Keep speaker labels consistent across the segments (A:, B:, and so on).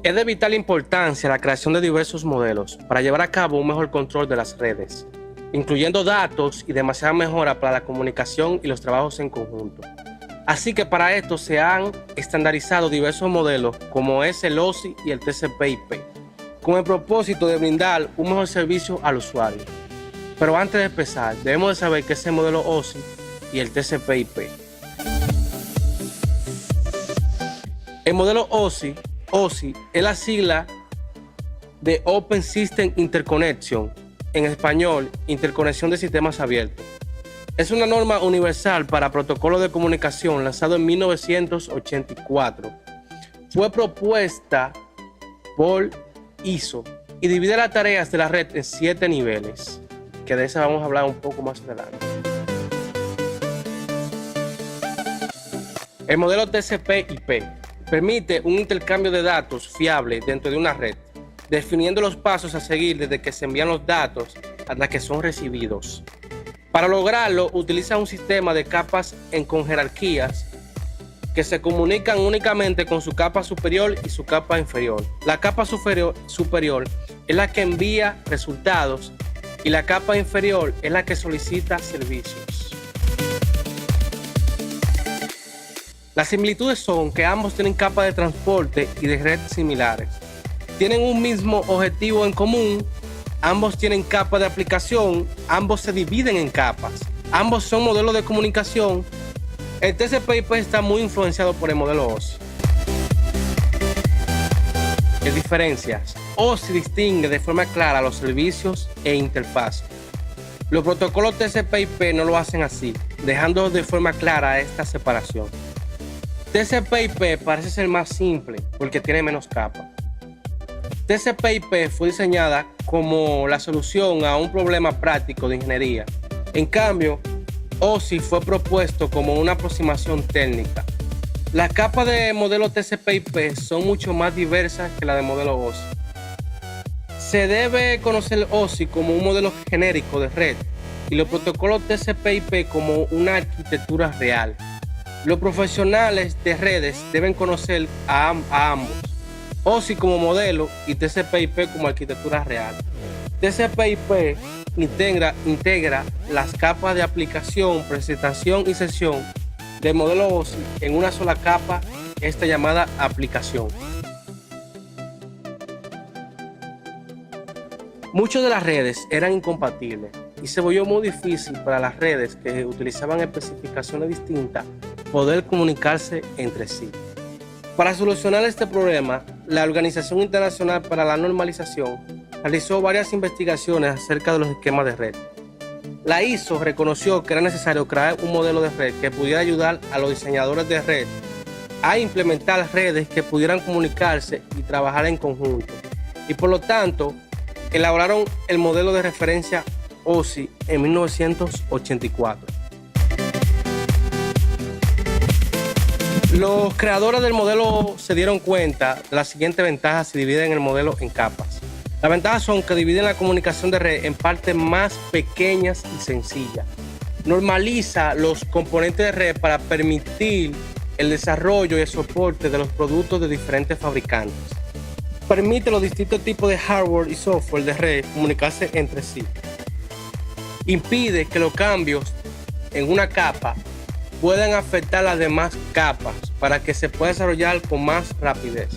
A: Es de vital importancia la creación de diversos modelos para llevar a cabo un mejor control de las redes, incluyendo datos y demasiada mejora para la comunicación y los trabajos en conjunto. Así que para esto se han estandarizado diversos modelos como es el OSI y el TCP/IP, con el propósito de brindar un mejor servicio al usuario. Pero antes de empezar, debemos de saber qué es el modelo OSI y el TCP/IP. El modelo OSI es la sigla de Open System Interconnection, en español, interconexión de sistemas abiertos. Es una norma universal para protocolos de comunicación lanzado en 1984. Fue propuesta por ISO y divide las tareas de la red en 7 niveles, que de esa vamos a hablar un poco más adelante. El modelo TCP/IP permite un intercambio de datos fiable dentro de una red, definiendo los pasos a seguir desde que se envían los datos hasta que son recibidos. Para lograrlo, utiliza un sistema de capas con jerarquías que se comunican únicamente con su capa superior y su capa inferior. La capa superior es la que envía resultados y la capa inferior es la que solicita servicios. Las similitudes son que ambos tienen capas de transporte y de red similares. Tienen un mismo objetivo en común. Ambos tienen capas de aplicación, ambos se dividen en capas, ambos son modelos de comunicación. El TCP/IP está muy influenciado por el modelo OSI. ¿Qué diferencias? OSI distingue de forma clara los servicios e interfaces. Los protocolos TCP/IP no lo hacen así, dejando de forma clara esta separación. TCP/IP parece ser más simple porque tiene menos capas. TCP/IP fue diseñada como la solución a un problema práctico de ingeniería. En cambio, OSI fue propuesto como una aproximación técnica. Las capas de modelo TCP/IP son mucho más diversas que la de modelo OSI. Se debe conocer OSI como un modelo genérico de red y los protocolos TCP/IP como una arquitectura real. Los profesionales de redes deben conocer a ambos, OSI como modelo y TCP/IP como arquitectura real. TCP/IP integra las capas de aplicación, presentación y sesión del modelo OSI en una sola capa, esta llamada aplicación. Muchas de las redes eran incompatibles y se volvió muy difícil para las redes que utilizaban especificaciones distintas poder comunicarse entre sí. Para solucionar este problema, la Organización Internacional para la Normalización realizó varias investigaciones acerca de los esquemas de red. La ISO reconoció que era necesario crear un modelo de red que pudiera ayudar a los diseñadores de red a implementar redes que pudieran comunicarse y trabajar en conjunto. Y por lo tanto, elaboraron el modelo de referencia OSI en 1984. Los creadores del modelo se dieron cuenta de las siguientes ventajas si dividen el modelo en capas. Las ventajas son que dividen la comunicación de red en partes más pequeñas y sencillas. Normaliza los componentes de red para permitir el desarrollo y el soporte de los productos de diferentes fabricantes. Permite los distintos tipos de hardware y software de red comunicarse entre sí. Impide que los cambios en una capa puedan afectar las demás capas para que se pueda desarrollar con más rapidez.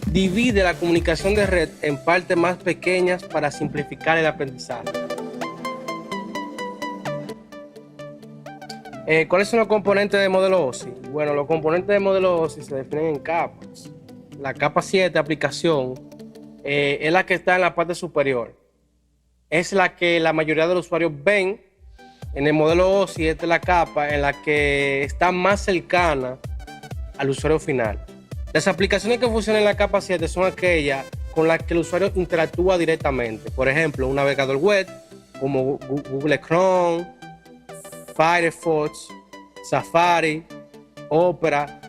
A: Divide la comunicación de red en partes más pequeñas para simplificar el aprendizaje. ¿Cuáles son los componentes del modelo OSI? Bueno, los componentes del modelo OSI se definen en capas. La capa 7 de aplicación es la que está en la parte superior. Es la que la mayoría de los usuarios ven. En el modelo OSI, esta es la capa en la que está más cercana al usuario final. Las aplicaciones que funcionan en la capa 7 son aquellas con las que el usuario interactúa directamente. Por ejemplo, un navegador web como Google Chrome, Firefox, Safari, Opera,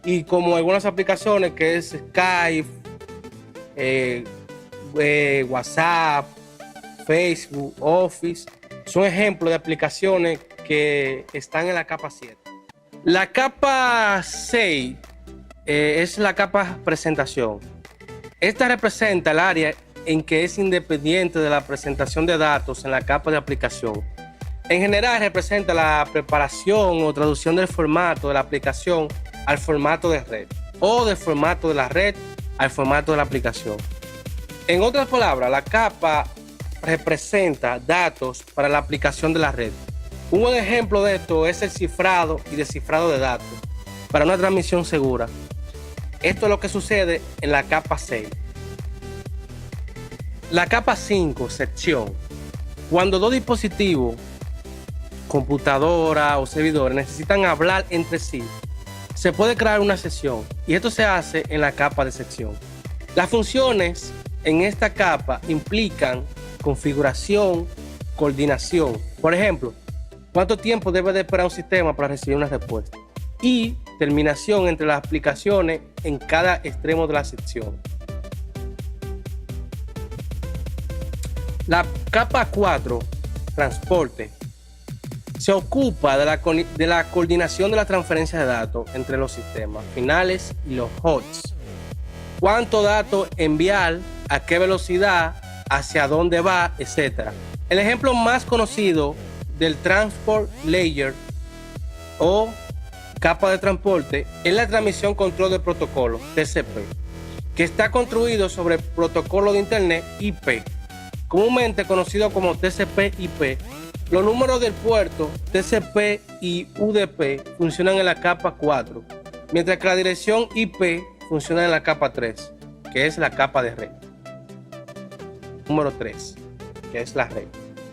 A: y como algunas aplicaciones que es Skype, WhatsApp, Facebook, Office. Son ejemplos de aplicaciones que están en la capa 7. La capa 6 es la capa presentación. Esta representa el área en que es independiente de la presentación de datos en la capa de aplicación. En general representa la preparación o traducción del formato de la aplicación al formato de red o del formato de la red al formato de la aplicación. En otras palabras, la capa representa datos para la aplicación de la red. Un buen ejemplo de esto es el cifrado y descifrado de datos para una transmisión segura. Esto es lo que sucede en la capa 6. La capa 5, sección. Cuando dos dispositivos, computadora o servidores, necesitan hablar entre sí, se puede crear una sección y esto se hace en la capa de sección. Las funciones en esta capa implican configuración, coordinación. Por ejemplo, cuánto tiempo debe de esperar un sistema para recibir una respuesta y terminación entre las aplicaciones en cada extremo de la sección. La capa 4, transporte, se ocupa de la coordinación de la transferencia de datos entre los sistemas finales y los hosts. Cuánto datos enviar, a qué velocidad, hacia dónde va, etc. El ejemplo más conocido del Transport Layer o capa de transporte es la transmisión control de protocolo, TCP, que está construido sobre protocolo de Internet IP, comúnmente conocido como TCP/IP. Los números del puerto TCP y UDP funcionan en la capa 4, mientras que la dirección IP funciona en la capa 3, que es la capa de red. Número 3, que es la red.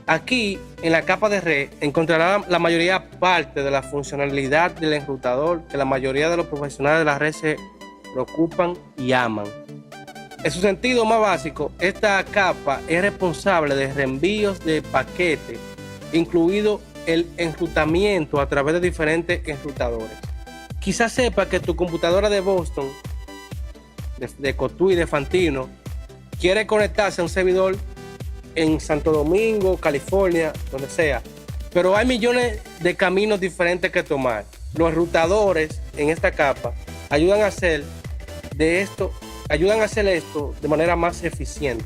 A: Aquí, en la capa de red, encontrará la mayoría parte de la funcionalidad del enrutador que la mayoría de los profesionales de la red se preocupan y aman. En su sentido más básico, esta capa es responsable de reenvíos de paquetes, incluido el enrutamiento a través de diferentes enrutadores. Quizás sepa que tu computadora de Boston, de Cotuí, de Fantino, quiere conectarse a un servidor en Santo Domingo, California, donde sea, pero hay millones de caminos diferentes que tomar. Los enrutadores en esta capa ayudan a hacer esto de manera más eficiente,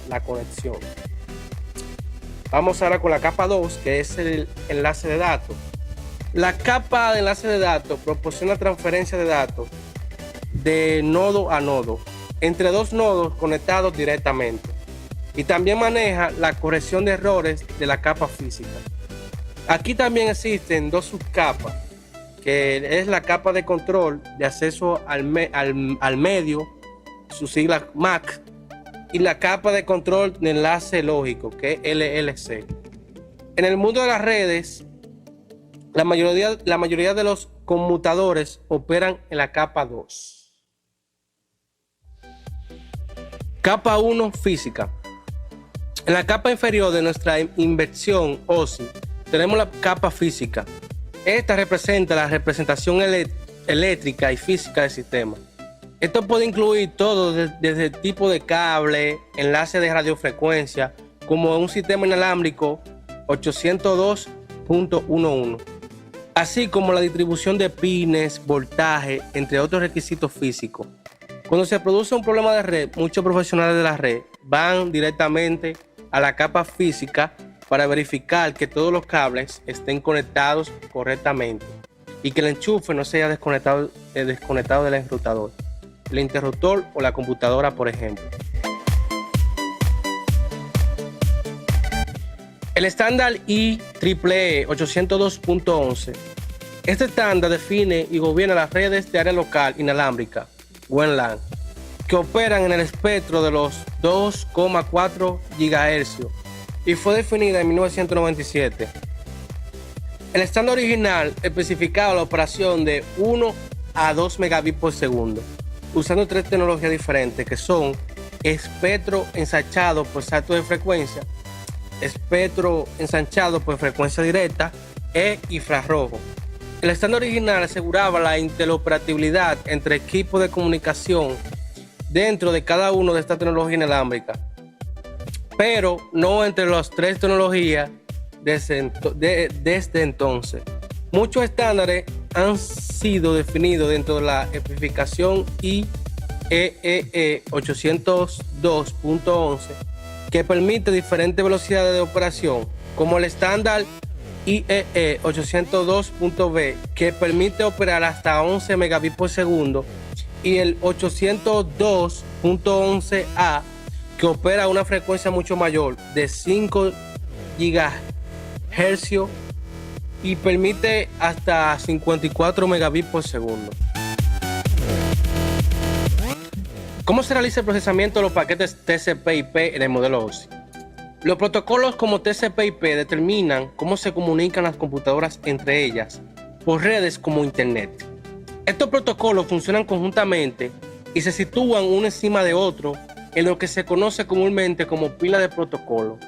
A: la conexión. Vamos ahora con la capa 2, que es el enlace de datos. La capa de enlace de datos proporciona transferencia de datos de nodo a nodo entre dos nodos conectados directamente y también maneja la corrección de errores de la capa física. Aquí también existen dos subcapas, que es la capa de control de acceso al medio, su sigla MAC, y la capa de control de enlace lógico, que es LLC. En el mundo de las redes, la mayoría de los conmutadores operan en la capa 2. Capa 1, física. En la capa inferior de nuestra inversión OSI tenemos la capa física. Esta representa la representación eléctrica y física del sistema. Esto puede incluir todo desde el tipo de cable, enlace de radiofrecuencia, como un sistema inalámbrico 802.11, así como la distribución de pines, voltaje, entre otros requisitos físicos. Cuando se produce un problema de red, muchos profesionales de la red van directamente a la capa física para verificar que todos los cables estén conectados correctamente y que el enchufe no se haya desconectado del enrutador, el interruptor o la computadora, por ejemplo. El estándar IEEE 802.11. Este estándar define y gobierna las redes de área local inalámbrica, WLAN, que operan en el espectro de los 2,4 GHz y fue definida en 1997. El estándar original especificaba la operación de 1 a 2 megabits por segundo, usando tres tecnologías diferentes que son espectro ensanchado por salto de frecuencia, espectro ensanchado por frecuencia directa e infrarrojo. El estándar original aseguraba la interoperabilidad entre equipos de comunicación dentro de cada una de estas tecnologías inalámbricas, pero no entre las tres tecnologías desde entonces. Muchos estándares han sido definidos dentro de la especificación IEEE EEE 802.11 que permite diferentes velocidades de operación, como el estándar IEEE 802.B que permite operar hasta 11 megabits por segundo y el 802.11A que opera a una frecuencia mucho mayor de 5 GHz y permite hasta 54 megabits por segundo. ¿Cómo se realiza el procesamiento de los paquetes TCP/IP en el modelo OSI? Los protocolos como TCP/IP determinan cómo se comunican las computadoras entre ellas por redes como Internet. Estos protocolos funcionan conjuntamente y se sitúan uno encima de otro en lo que se conoce comúnmente como pila de protocolo.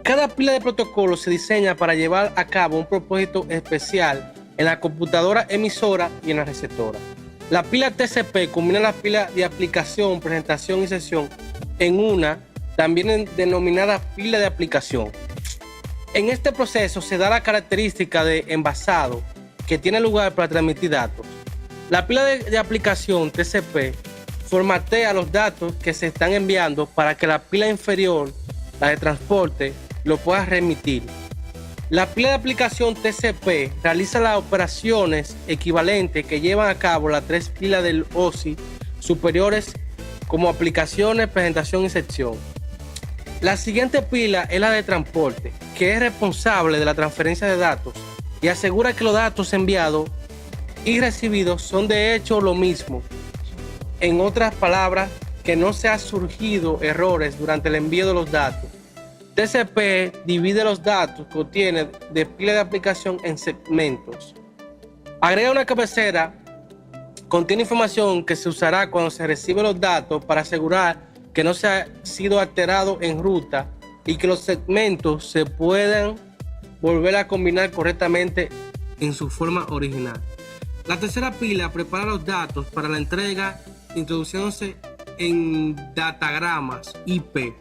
A: Cada pila de protocolo se diseña para llevar a cabo un propósito especial en la computadora emisora y en la receptora. La pila TCP combina las pilas de aplicación, presentación y sesión en una, también denominada pila de aplicación. En este proceso se da la característica de envasado que tiene lugar para transmitir datos. La pila de aplicación TCP formatea los datos que se están enviando para que la pila inferior, la de transporte, lo pueda remitir. La pila de aplicación TCP realiza las operaciones equivalentes que llevan a cabo las tres pilas del OSI superiores como aplicaciones, presentación y sección. La siguiente pila es la de transporte, que es responsable de la transferencia de datos y asegura que los datos enviados y recibidos son de hecho lo mismo. En otras palabras, que no se han surgido errores durante el envío de los datos. TCP divide los datos que obtiene de pila de aplicación en segmentos. Agrega una cabecera, contiene información que se usará cuando se reciben los datos para asegurar que no se ha sido alterado en ruta y que los segmentos se puedan volver a combinar correctamente en su forma original. La tercera pila prepara los datos para la entrega introduciéndose en datagramas IP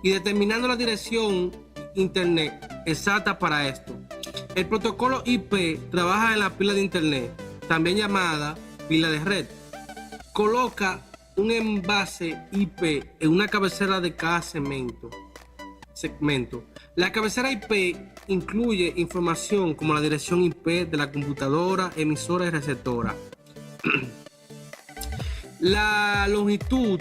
A: y determinando la dirección Internet exacta para esto. El protocolo IP trabaja en la pila de Internet, también llamada pila de red. Coloca un envase IP en una cabecera de cada segmento. La cabecera IP incluye información como la dirección IP de la computadora, emisora y receptora. La longitud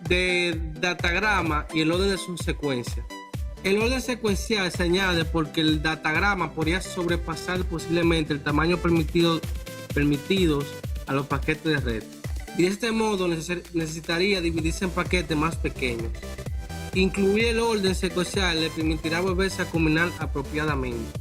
A: de datagrama y el orden de su secuencia. El orden secuencial se añade porque el datagrama podría sobrepasar posiblemente el tamaño permitidos a los paquetes de red. Y de este modo necesitaría dividirse en paquetes más pequeños. Incluir el orden secuencial le permitirá volverse a combinar apropiadamente.